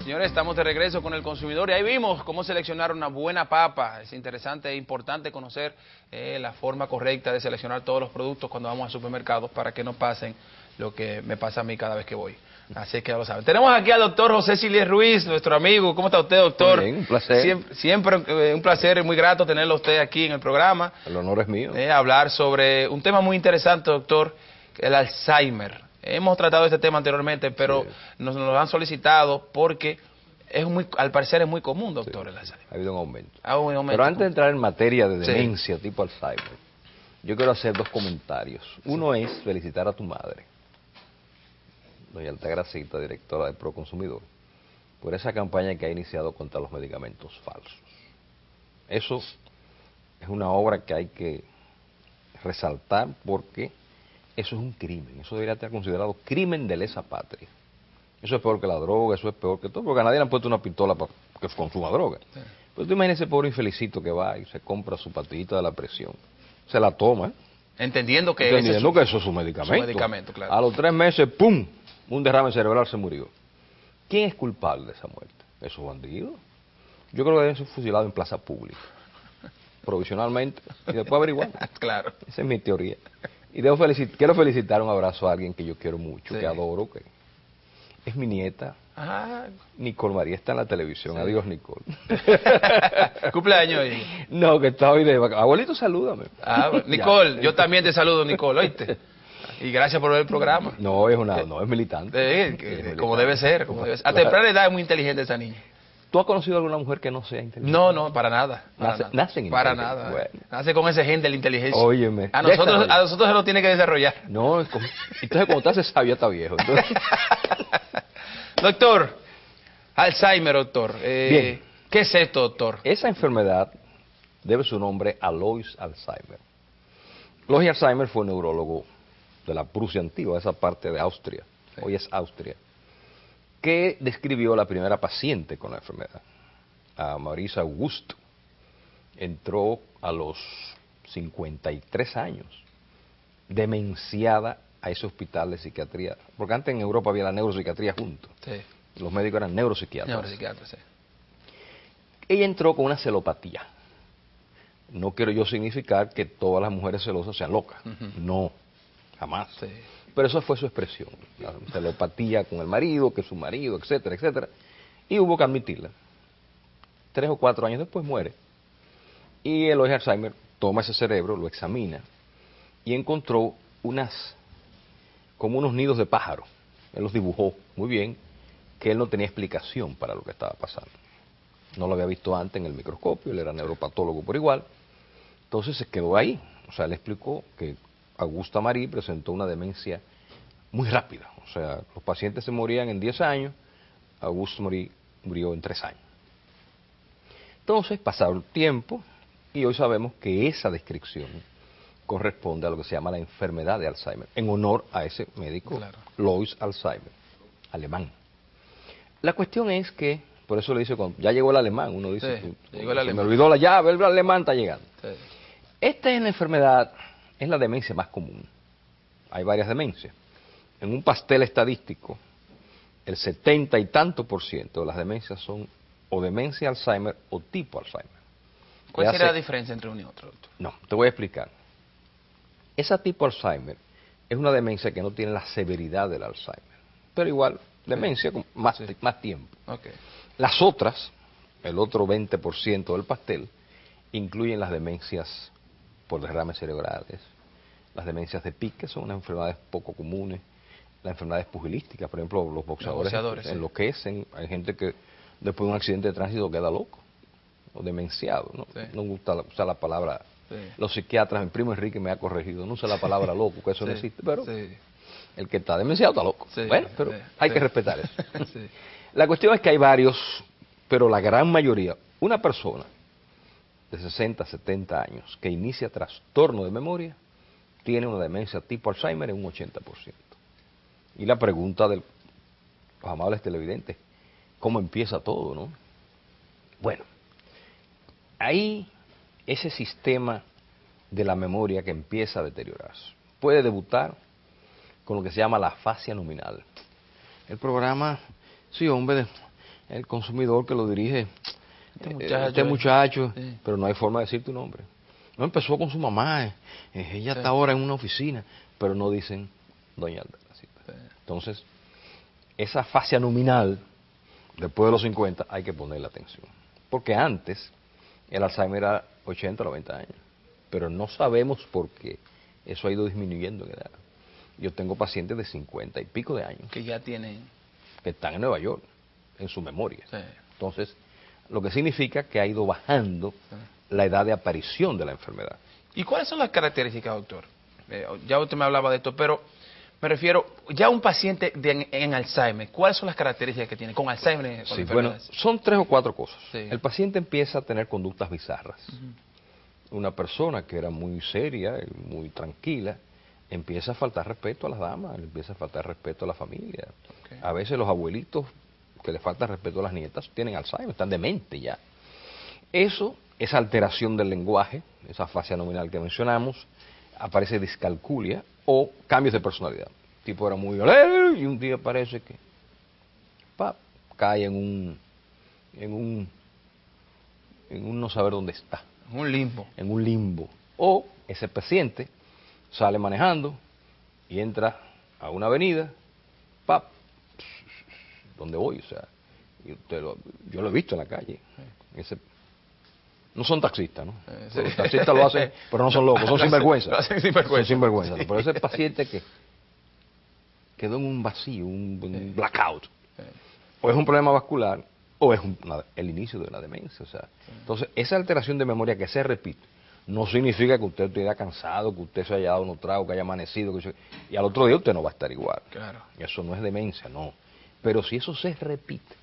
Señores, estamos de regreso con el consumidor y ahí vimos cómo seleccionar una buena papa. Es interesante e importante conocer la forma correcta de seleccionar todos los productos cuando vamos al supermercado para que no pasen lo que me pasa a mí cada vez que voy. Así que ya lo saben. Tenemos aquí al doctor José Silier Ruiz, nuestro amigo. ¿Cómo está usted, doctor? Muy bien, un placer. Siempre un placer, muy grato tenerlo a usted aquí en el programa. El honor es mío. Hablar sobre un tema muy interesante, doctor, el Alzheimer. Hemos tratado este tema anteriormente, pero sí, nos lo han solicitado porque al parecer es muy común, doctor, el Alzheimer. Ha habido un aumento. Pero antes de entrar en materia de demencia tipo Alzheimer, yo quiero hacer dos comentarios. Uno es felicitar a tu madre, doña Altagracita, directora de Proconsumidor, por esa campaña que ha iniciado contra los medicamentos falsos. Eso es una obra que hay que resaltar porque eso es un crimen. Eso debería estar considerado crimen de lesa patria. Eso es peor que la droga, eso es peor que todo, porque a nadie le han puesto una pistola para que consuma droga. Sí. Pero tú imagínese ese pobre infelicito que va y se compra su pastillita de la presión, se la toma, entendiendo que eso es su medicamento. Su medicamento, claro. A los 3 meses, ¡pum!, un derrame cerebral, se murió. ¿Quién es culpable de esa muerte? ¿Esos bandidos? Yo creo que deben ser fusilados en plaza pública, provisionalmente, y después averiguar. Claro. Esa es mi teoría. Y quiero felicitar, un abrazo a alguien que yo quiero mucho, que adoro, que es mi nieta. Ajá. Nicole María está en la televisión. Adiós, Nicole. ¿Cumpleaños hoy? No, que está hoy de vacaciones. Abuelito, salúdame. Nicole, yo también te saludo, Nicole, ¿oíste? Y gracias por ver el programa. No, es militante. Como debe ser. A temprana edad es muy inteligente esa niña. ¿Tú has conocido alguna mujer que no sea inteligente? No, para nada. Nacen para nada. Bueno. Nace con ese gen de la inteligencia. Óyeme. A nosotros se lo tiene que desarrollar. No, entonces cuando te haces sabio, ya está viejo. Doctor, Alzheimer, doctor. Bien. ¿Qué es esto, doctor? Esa enfermedad debe su nombre a Alois Alzheimer. Alois Alzheimer fue un neurólogo de la Prusia antigua, esa parte de Austria. Sí. Hoy es Austria. Que describió la primera paciente con la enfermedad, a Maurice Augusto. Entró a los 53 años, demenciada a ese hospital de psiquiatría, porque antes en Europa había la neuropsiquiatría junto. Sí. Los médicos eran neuropsiquiatras. Neuropsiquiatras, sí. Ella entró con una celopatía. No quiero yo significar que todas las mujeres celosas sean locas. No, jamás. Sí. Pero eso fue su expresión, la celopatía con el marido, que su marido, etcétera, etcétera. Y hubo que admitirla. 3 o 4 años después muere. Y Alois Alzheimer toma ese cerebro, lo examina y encontró como unos nidos de pájaro. Él los dibujó muy bien, que él no tenía explicación para lo que estaba pasando. No lo había visto antes en el microscopio, él era neuropatólogo por igual. Entonces se quedó ahí. O sea, le explicó que Augusta Marie presentó una demencia muy rápida. O sea, los pacientes se morían en 10 años, Augusta Marie murió en 3 años. Entonces, pasado el tiempo, y hoy sabemos que esa descripción corresponde a lo que se llama la enfermedad de Alzheimer, en honor a ese médico, claro. Alois Alzheimer, alemán. La cuestión es que, por eso le dice, cuando ya llegó el alemán, uno dice, llegó el alemán. Me olvidó la llave, el alemán está llegando. Sí. Esta es la enfermedad, es la demencia más común. Hay varias demencias. En un pastel estadístico, el 70 y tanto % de las demencias son o demencia Alzheimer o tipo Alzheimer. ¿Cuál será la diferencia entre uno y otro, doctor? No, te voy a explicar. Esa tipo Alzheimer es una demencia que no tiene la severidad del Alzheimer, pero igual, demencia con más tiempo. Okay. Las otras, el otro 20% del pastel, incluyen las demencias por derrames cerebrales, las demencias de Pick, que son unas enfermedades poco comunes, las enfermedades pugilísticas, por ejemplo, los boxeadores enloquecen, hay gente que después de un accidente de tránsito queda loco o demenciado, ¿no? Sí. No me gusta usar la palabra, los psiquiatras, mi primo Enrique me ha corregido, no usa la palabra loco, que eso no existe, pero el que está demenciado está loco. Bueno, pero hay que respetar eso. La cuestión es que hay varios, pero la gran mayoría, una persona de 60, 70 años que inicia trastorno de memoria, tiene una demencia tipo Alzheimer en un 80%. Y la pregunta de los amables televidentes, ¿cómo empieza todo, no? Bueno, ahí ese sistema de la memoria que empieza a deteriorarse puede debutar con lo que se llama la afasia nominal. El programa, sí, hombre, el consumidor que lo dirige Este muchacho, sí. pero no hay forma de decir tu nombre. No empezó con su mamá, ella Sí. está ahora en una oficina, pero no dicen doña Altagracita. Sí. Entonces, esa fascia nominal, después de los 50, hay que ponerle atención. Porque antes, el Alzheimer era 80 o 90 años, pero no sabemos por qué eso ha ido disminuyendo en edad. Yo tengo pacientes de 50 y pico de años Que ya tienen... que están en Nueva York, en su memoria. Sí. Entonces, lo que significa que ha ido bajando la edad de aparición de la enfermedad. ¿Y cuáles son las características, doctor? Ya usted me hablaba de esto, pero me refiero, ya un paciente en Alzheimer, ¿cuáles son las características que tiene con Alzheimer? Con Sí, bueno, enfermedades? son 3 o 4 cosas. Sí. El paciente empieza a tener conductas bizarras. Una persona que era muy seria, y muy tranquila, empieza a faltar respeto a las damas, empieza a faltar respeto a la familia. Okay. A veces los abuelitos que le falta respeto a las nietas tienen Alzheimer, están dementes ya. Eso, esa alteración del lenguaje, esa fascia nominal que mencionamos, aparece discalculia o cambios de personalidad. El tipo era muy alegre y un día parece que cae en un no saber dónde está, Un limbo. en un limbo. O ese paciente sale manejando y entra a una avenida, ¿dónde voy? O sea, yo lo he visto en la calle. No son taxistas, ¿no? Sí. Los taxistas lo hacen, pero no son locos, son sinvergüenzas. Lo hacen sinvergüenza. Son sinvergüenzas. Sí. Pero ese paciente que quedó en un vacío, un blackout, Sí. o es un problema vascular, o es el inicio de una demencia. O sea, entonces, esa alteración de memoria que se repite, no significa que usted esté cansado, que usted se haya dado unos tragos, que haya amanecido, y al otro día usted no va a estar igual. Claro. Eso no es demencia, no. Pero si eso se repite,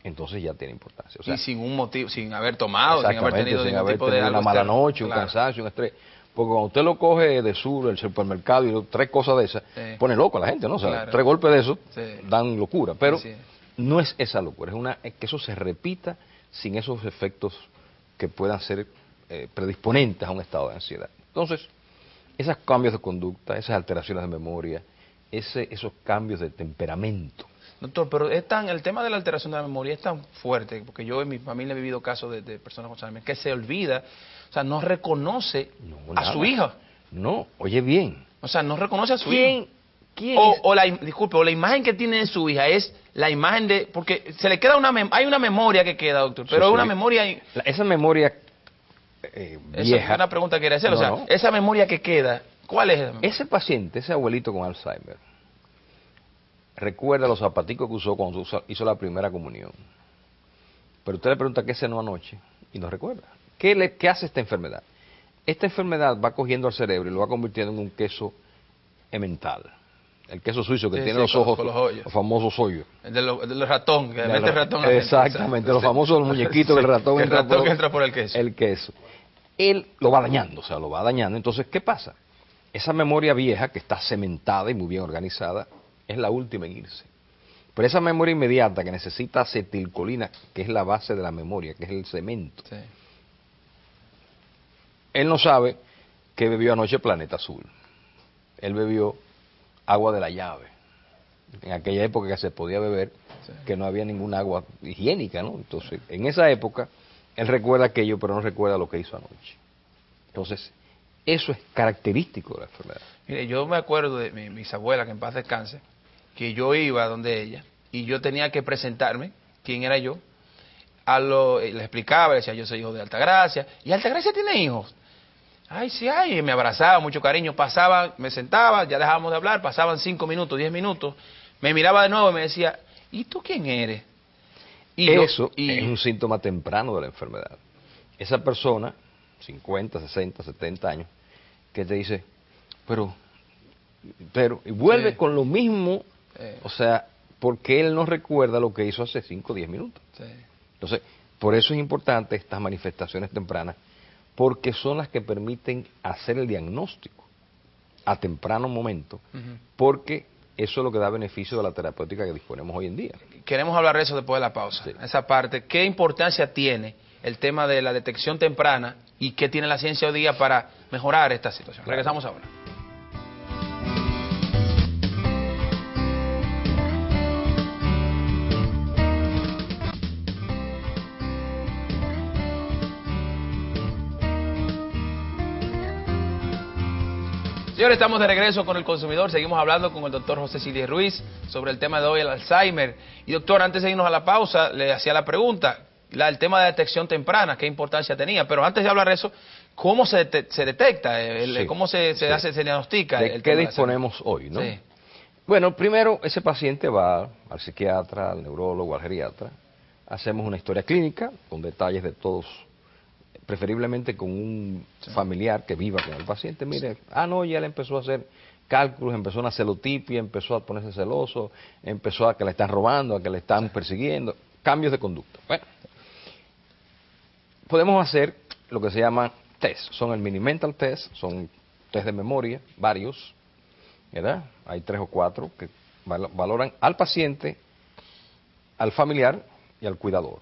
entonces ya tiene importancia. O sea, Y sin un motivo, sin haber tomado, sin haber exactamente, tenido sin ningún haber tipo de tenido algo una mala externo. noche, un Claro. cansancio, un estrés. Porque cuando usted lo coge de sur, el supermercado y 3 cosas de esas, Sí. pone loco a la gente, ¿no? O sea, Claro. 3 golpes de eso Sí. dan locura. Pero Sí. no es esa locura, es que eso se repita sin esos efectos que puedan ser predisponentes a un estado de ansiedad. Entonces, esos cambios de conducta, esas alteraciones de memoria, esos cambios de temperamento. Doctor, pero el tema de la alteración de la memoria es tan fuerte, porque yo en mi familia he vivido casos de personas con Alzheimer que se olvida, o sea, no reconoce No, a nada. su hija. No, oye bien. O sea, no reconoce a su hija. ¿Quién O la imagen que tiene de su hija es la imagen de... Porque se le queda hay una memoria que queda, doctor, pero Sí, es sí. una memoria... Esa memoria Esa vieja. es una pregunta que quería hacer. No, O sea, no. esa memoria que queda, ¿cuál es esa memoria? Ese paciente, ese abuelito con Alzheimer, recuerda los zapaticos que usó cuando hizo la primera comunión. Pero usted le pregunta qué cenó anoche y no recuerda. ¿Qué hace esta enfermedad? Esta enfermedad va cogiendo al cerebro y lo va convirtiendo en un queso emmental. El queso suizo que Sí, tiene sí, los con ojos, los hoyos. los famosos hoyos. El del ratón, que le mete el ratón. Exactamente, los famosos muñequitos del ratón. El ratón que entra por el queso. El queso. Él lo va dañando, o sea, lo va dañando. Entonces, ¿qué pasa? Esa memoria vieja, que está cementada y muy bien organizada, es la última en irse. Pero esa memoria inmediata que necesita acetilcolina, que es la base de la memoria, que es el cemento, Sí. él no sabe que bebió anoche Planeta Azul. Él bebió agua de la llave. En aquella época que se podía beber, Sí. que no había ninguna agua higiénica, ¿no? Entonces, en esa época, él recuerda aquello, pero no recuerda lo que hizo anoche. Entonces, eso es característico de la enfermedad. Mire, yo me acuerdo de mi bisabuela, que en paz descanse, que yo iba donde ella y yo tenía que presentarme, quién era yo, le explicaba, le decía, yo soy hijo de Altagracia, y Altagracia tiene hijos. Ay, sí, ay, y me abrazaba, mucho cariño, pasaba, me sentaba, ya dejábamos de hablar, pasaban 5 minutos, 10 minutos, me miraba de nuevo y me decía, ¿y tú quién eres? Y Eso es un síntoma temprano de la enfermedad. Esa persona, 50, 60, 70 años, que te dice, pero, y vuelve Sí. con lo mismo, o sea, porque él no recuerda lo que hizo hace 5 o 10 minutos. Sí. Entonces, por eso es importante estas manifestaciones tempranas, porque son las que permiten hacer el diagnóstico a temprano momento, Ujú. porque eso es lo que da beneficio de la terapéutica que disponemos hoy en día. Queremos hablar de eso después de la pausa. Sí. Esa parte, ¿qué importancia tiene el tema de la detección temprana y qué tiene la ciencia hoy día para mejorar esta situación? Claro. Regresamos ahora. Señores, estamos de regreso con el consumidor. Seguimos hablando con el doctor José Siles Ruiz sobre el tema de hoy, el Alzheimer. Y doctor, antes de irnos a la pausa, le hacía la pregunta, el tema de detección temprana, qué importancia tenía. Pero antes de hablar de eso, ¿cómo se detecta? Sí, ¿Cómo se diagnostica? ¿De qué disponemos hoy, no? Sí. Bueno, primero ese paciente va al psiquiatra, al neurólogo, al geriatra. Hacemos una historia clínica con detalles de todos, preferiblemente con un familiar que viva con el paciente. Mire, no, ya le empezó a hacer cálculos, empezó una celotipia, empezó a ponerse celoso, empezó a que le están robando, a que le están persiguiendo, cambios de conducta. Bueno, podemos hacer lo que se llama test. Son el mini mental test, son test de memoria, varios, ¿verdad? Hay 3 o 4 que valoran al paciente, al familiar y al cuidador.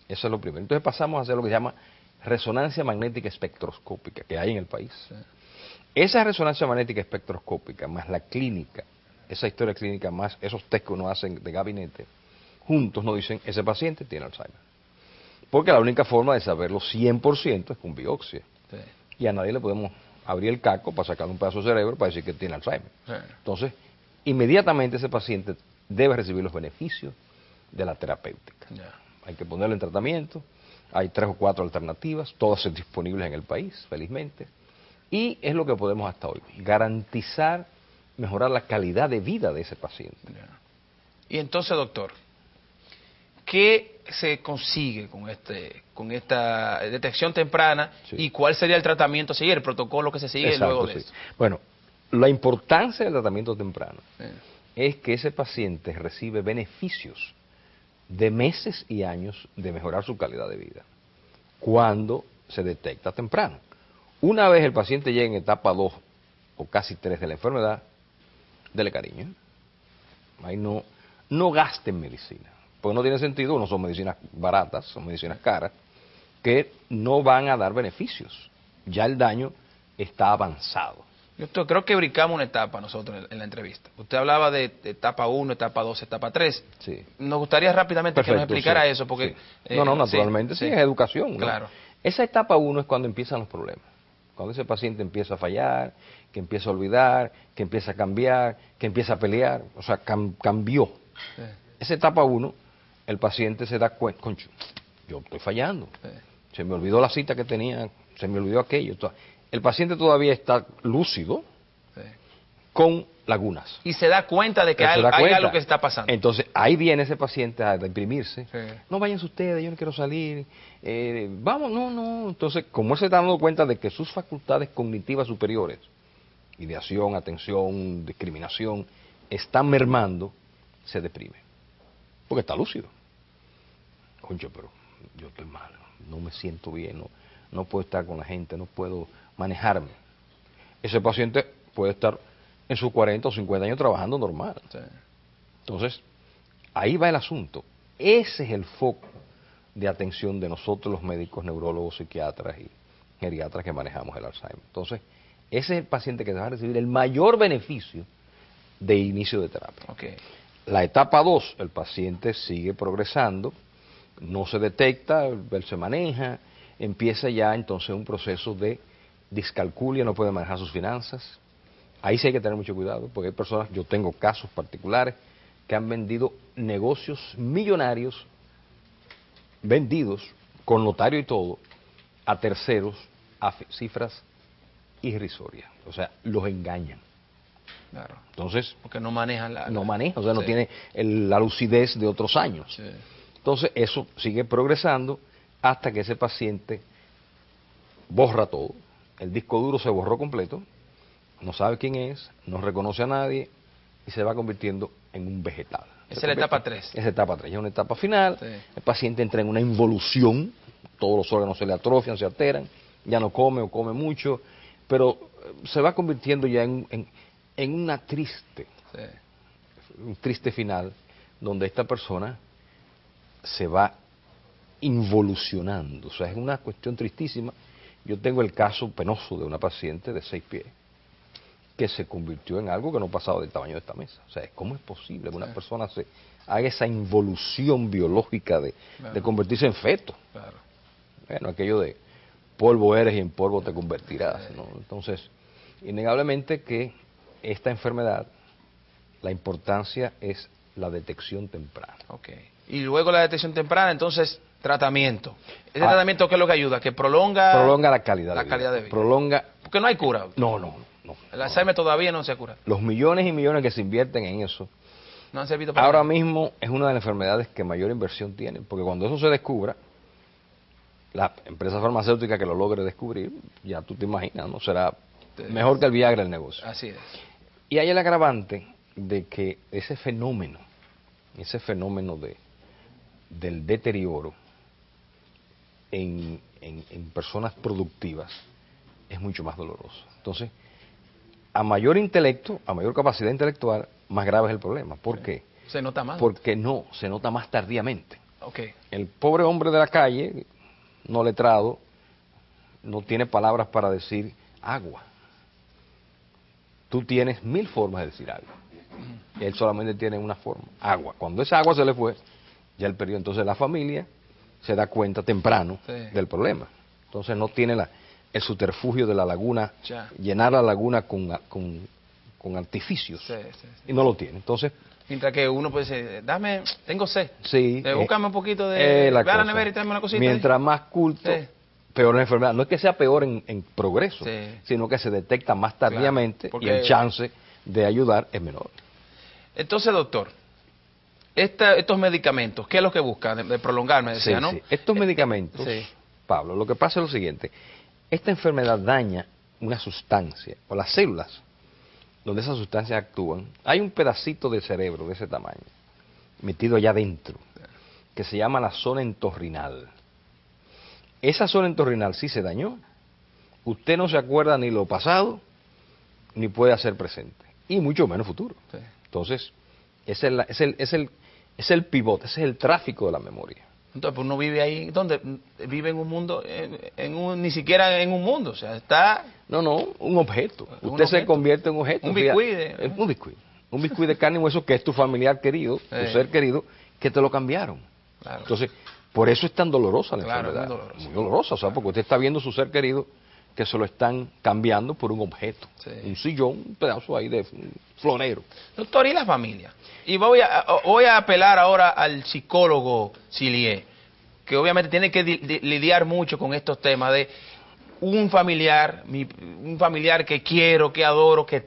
Eso es lo primero. Entonces pasamos a hacer lo que se llama resonancia magnética espectroscópica, que hay en el país. Sí. Esa resonancia magnética espectroscópica, más la clínica, esa historia clínica, más esos test que uno hace de gabinete, juntos nos dicen, ese paciente tiene Alzheimer. Porque la única forma de saberlo 100% es con biopsia. Sí. Y a nadie le podemos abrir el caco para sacar un pedazo de cerebro para decir que tiene Alzheimer. Sí. Entonces, inmediatamente ese paciente debe recibir los beneficios de la terapéutica. Yeah. Hay que ponerlo en tratamiento, hay 3 o 4 alternativas, todas disponibles en el país, felizmente, y es lo que podemos hasta hoy, garantizar, mejorar la calidad de vida de ese paciente. Yeah. Y entonces, doctor, ¿qué se consigue con esta detección temprana y cuál sería el tratamiento a seguir, el protocolo que se sigue luego de esto? Bueno, la importancia del tratamiento temprano es que ese paciente recibe beneficios de meses y años de mejorar su calidad de vida, cuando se detecta temprano. Una vez el paciente llega en etapa 2 o casi 3 de la enfermedad, dele cariño. Ahí no gasten medicina, porque no tiene sentido, no son medicinas baratas, son medicinas caras, que no van a dar beneficios. Ya el daño está avanzado. Yo creo que brincamos una etapa nosotros en la entrevista. Usted hablaba de etapa 1, etapa 2, etapa 3. Sí. Nos gustaría rápidamente que nos explicara eso. Porque, sí. Naturalmente, sí, es educación, ¿no? Claro. Esa etapa 1 es cuando empiezan los problemas. Cuando ese paciente empieza a fallar, que empieza a olvidar, que empieza a cambiar, que empieza a pelear. O sea, cambió. Sí. Esa etapa 1, el paciente se da cuenta, concho, yo estoy fallando. Sí. Se me olvidó la cita que tenía, se me olvidó aquello. El paciente todavía está lúcido, con lagunas. Y se da cuenta de que hay algo que está pasando. Entonces, ahí viene ese paciente a deprimirse. Sí. No, váyanse ustedes, yo no quiero salir. Vamos, no. Entonces, como él se está dando cuenta de que sus facultades cognitivas superiores, ideación, atención, discriminación, están mermando, se deprime. Porque está lúcido. Concho, pero yo estoy mal, no me siento bien, no puedo estar con la gente, no puedo manejarme. Ese paciente puede estar en sus 40 o 50 años trabajando normal. Sí. Entonces, ahí va el asunto. Ese es el foco de atención de nosotros los médicos, neurólogos, psiquiatras y geriatras que manejamos el Alzheimer. Entonces, ese es el paciente que va a recibir el mayor beneficio de inicio de terapia. Okay. La etapa 2, el paciente sigue progresando, no se detecta, él se maneja, empieza ya entonces un proceso de discalculia, no puede manejar sus finanzas. Ahí sí hay que tener mucho cuidado, porque hay personas, yo tengo casos particulares, que han vendido negocios millonarios, vendidos con notario y todo, a terceros, a cifras irrisorias. O sea, los engañan. Claro. Entonces, porque no manejan no maneja, o sea, no tiene la lucidez de otros años. Sí. Entonces, eso sigue progresando hasta que ese paciente borra todo. El disco duro se borró completo, no sabe quién es, no reconoce a nadie y se va convirtiendo en un vegetal. Esa es la etapa 3. Esa es etapa 3, ya es una etapa final. Sí. El paciente entra en una involución, todos los órganos se le atrofian, se alteran, ya no come o come mucho, pero se va convirtiendo ya en una triste, un triste final, donde esta persona se va involucionando. O sea, es una cuestión tristísima. Yo tengo el caso penoso de una paciente de 6 pies que se convirtió en algo que no pasaba del tamaño de esta mesa. O sea, ¿cómo es posible que una persona se haga esa involución biológica de convertirse en feto? Claro. Bueno, aquello de polvo eres y en polvo te convertirás, ¿no? Entonces, Innegablemente que esta enfermedad, la importancia es la detección temprana. Ok. Y luego la detección temprana, entonces, tratamiento. ¿Ese tratamiento qué es lo que ayuda? ¿Que prolonga la calidad de vida. Prolonga. Porque no hay cura. No. El Alzheimer todavía no se cura. Los millones y millones que se invierten en eso, No han servido para ahora nada. mismo es una de las enfermedades que mayor inversión tienen, porque cuando eso se descubra, la empresa farmacéutica que lo logre descubrir, ya tú te imaginas, ¿no? Será mejor que el Viagra el negocio. Así es. Y hay el agravante de que ese fenómeno del deterioro en personas productivas es mucho más doloroso. Entonces, a mayor intelecto, a mayor capacidad intelectual, más grave es el problema. ¿Por qué? Se nota más. Porque no, se nota más tardíamente. Ok. El pobre hombre de la calle, no letrado, no tiene palabras para decir agua. Tú tienes 1000 formas de decir agua. Él solamente tiene una forma, agua. Cuando esa agua se le fue, ya él perdió. Entonces la familia se da cuenta temprano del problema. Entonces no tiene el subterfugio de la laguna, llenar la laguna con artificios. Y no lo tiene. Entonces, mientras que uno puede decir, tengo sed. Sí. Búscame un poquito de... Ve a la nevera y tráeme una cosita. Mientras más culto, peor la enfermedad. No es que sea peor en progreso, sino que se detecta más tardíamente, y el chance de ayudar es menor. Entonces, doctor, estos medicamentos, ¿qué es lo que buscan? De prolongar, me decía, ¿no? Sí. Estos medicamentos, Pablo, lo que pasa es lo siguiente. Esta enfermedad daña una sustancia, o las células donde esas sustancias actúan. Hay un pedacito del cerebro de ese tamaño, metido allá adentro, que se llama la zona entorrinal. Esa zona entorrinal sí se dañó. Usted no se acuerda ni lo pasado, ni puede hacer presente, y mucho menos futuro. Entonces, es el pivote, ese es el tráfico de la memoria. Entonces, pues uno vive ahí, ¿dónde? Vive en un mundo, ni siquiera en un mundo, o sea, está... No, un objeto. Usted se convierte en un objeto. Un biscuit. Un biscuit de carne y hueso que es tu familiar querido, tu ser querido, que te lo cambiaron. Claro. Entonces, por eso es tan dolorosa la enfermedad. Muy dolorosa, o sea, porque usted está viendo su ser querido que se lo están cambiando por un objeto. Un sillón, un pedazo ahí de florero. Doctor, ¿y la familia? Y voy a apelar ahora al psicólogo Cillier, que obviamente tiene que lidiar mucho con estos temas de un familiar que quiero, que adoro, que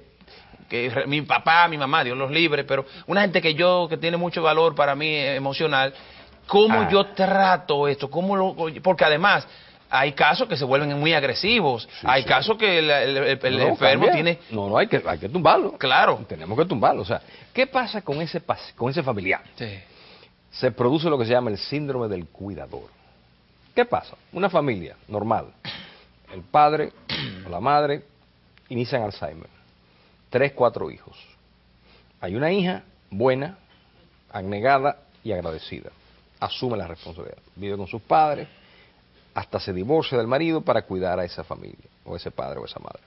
mi papá, mi mamá, Dios los libre, pero una gente que tiene mucho valor para mí emocional. ¿Cómo yo trato esto? Porque además hay casos que se vuelven muy agresivos. Hay casos que el enfermo tiene... No, hay que tumbarlo. Claro. Tenemos que tumbarlo. O sea, ¿qué pasa con ese familiar? Se produce lo que se llama el síndrome del cuidador. ¿Qué pasa? Una familia normal, el padre o la madre inician Alzheimer. 3, 4 hijos. Hay una hija buena, abnegada y agradecida. Asume la responsabilidad. Vive con sus padres, hasta se divorcia del marido para cuidar a esa familia, o ese padre o esa madre.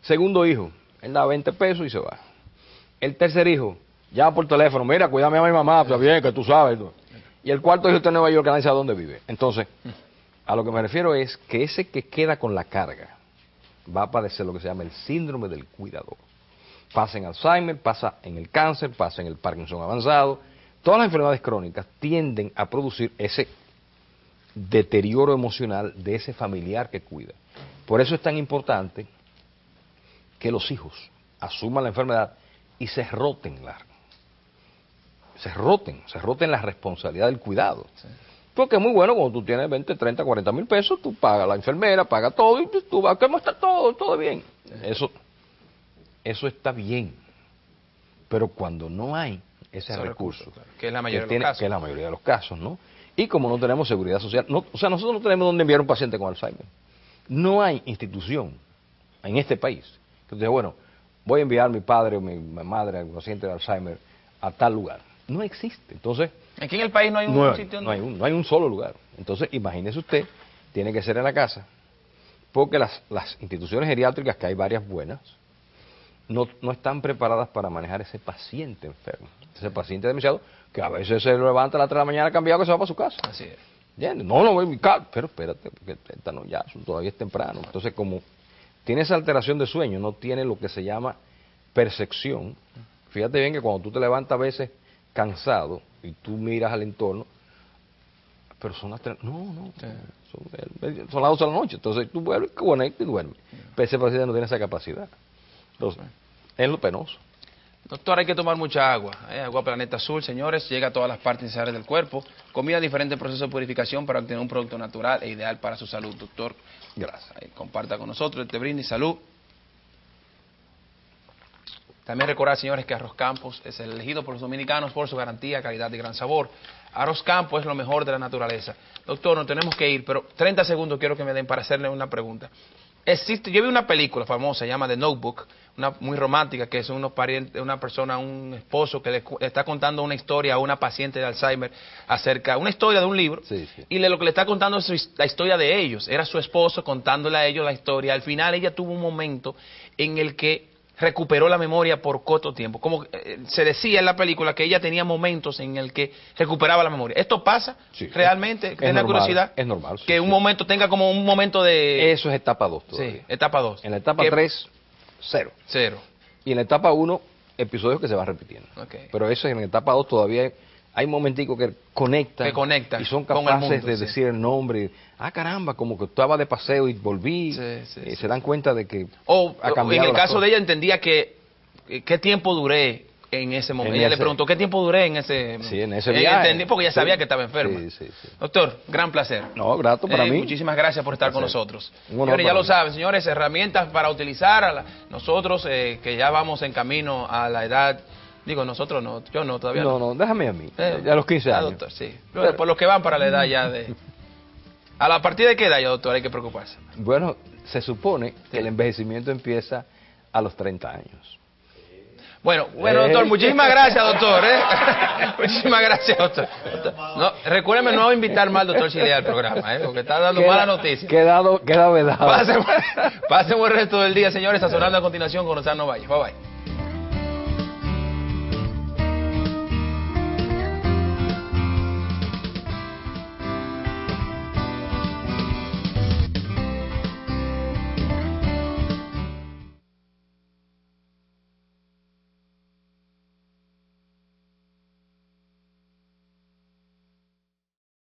Segundo hijo, él da 20 pesos y se va. El tercer hijo, llama por teléfono, mira, cuídame a mi mamá, está bien, que tú sabes. Y el cuarto hijo está en Nueva York, que nadie sabe dónde vive. Entonces, a lo que me refiero es que ese que queda con la carga va a padecer lo que se llama el síndrome del cuidador. Pasa en Alzheimer, pasa en el cáncer, pasa en el Parkinson avanzado. Todas las enfermedades crónicas tienden a producir ese deterioro emocional de ese familiar que cuida. Por eso es tan importante que los hijos asuman la enfermedad y se roten la responsabilidad del cuidado. Porque es muy bueno cuando tú tienes 20, 30, 40 mil pesos, tú pagas la enfermera, pagas todo y tú vas, ¿cómo está todo bien? Eso está bien. Pero cuando no hay ese recurso, que es la mayoría de los casos. Que es la mayoría de los casos, ¿no? Y como no tenemos seguridad social, o sea, nosotros no tenemos dónde enviar un paciente con Alzheimer. No hay institución en este país que diga, bueno, voy a enviar a mi padre o mi madre, al paciente de Alzheimer, a tal lugar. No existe. Entonces, aquí en el país no hay un sitio. No hay un solo lugar. Entonces, imagínese usted, tiene que ser en la casa, porque las instituciones geriátricas, que hay varias buenas, no están preparadas para manejar ese paciente enfermo, ese paciente demasiado, que a veces se levanta a las 3 de la mañana cambiado que se va para su casa. Así es. ¿Entiendes? No, pero espérate, porque todavía es temprano. Entonces, como tiene esa alteración de sueño, no tiene lo que se llama percepción. Fíjate bien que cuando tú te levantas a veces cansado y tú miras al entorno, pero son las 3, no, son las 12 de la noche, entonces tú vuelves, conectas y duermes. Pero ese paciente no tiene esa capacidad. Entonces, es lo penoso. Doctor, hay que tomar mucha agua. Agua Planeta Azul, señores, llega a todas las partes necesarias del cuerpo. Combina diferentes procesos de purificación para obtener un producto natural e ideal para su salud, doctor. Gracias. Comparta con nosotros, te brinde salud. También recordar, señores, que Arroz Campos es el elegido por los dominicanos por su garantía, calidad y gran sabor. Arroz Campos es lo mejor de la naturaleza. Doctor, nos tenemos que ir, pero 30 segundos quiero que me den para hacerle una pregunta. Yo vi una película famosa, se llama The Notebook, muy romántica, que es una persona, un esposo que le está contando una historia a una paciente de Alzheimer acerca, una historia de un libro, Sí. y lo que le está contando es la historia de ellos. Era su esposo contándole a ellos la historia. Al final ella tuvo un momento en el que recuperó la memoria por corto tiempo. Como se decía en la película que ella tenía momentos en el que recuperaba la memoria. ¿Esto pasa realmente? ¿Tiene la curiosidad? Es normal. Que un momento tenga como un momento de... Eso es etapa 2 todavía. Sí, etapa 2. En la etapa 3, 0. Cero. Y en la etapa 1, episodios que se van repitiendo. Okay. Pero eso en la etapa 2 todavía hay momenticos que conectan, y son con el capaces mundo, de sí. decir el nombre. Ah, caramba, como que estaba de paseo y volví. Se dan cuenta de que ha cambiado en el las caso cosas. de ella entendía que qué tiempo duré en ese momento. Ella le preguntó qué tiempo duré en ese... Sí, en ese Ella viaje. entendía porque ella sabía que estaba enferma. Sí. Doctor, gran placer. No, grato para mí. Muchísimas gracias por estar con nosotros. Señores, ya lo saben, señores, herramientas para utilizar. Nosotros, que ya vamos en camino a la edad... Digo, nosotros no, yo no, todavía no. No, déjame a mí, ya a los 15 años. Doctor, sí. Pero, por los que van para la edad ya de... ¿A la partir de qué edad ya, doctor, hay que preocuparse? Bueno, se supone que el envejecimiento empieza a los 30 años. Bueno, doctor, muchísimas gracias, doctor. Muchísimas gracias, doctor. No, recuérdeme no invitar más al doctor Chile al programa, porque está dando mala noticia. Queda vedado. Pasen buen resto del día, señores. Sazonando a continuación con Rosano Valle. Bye, bye.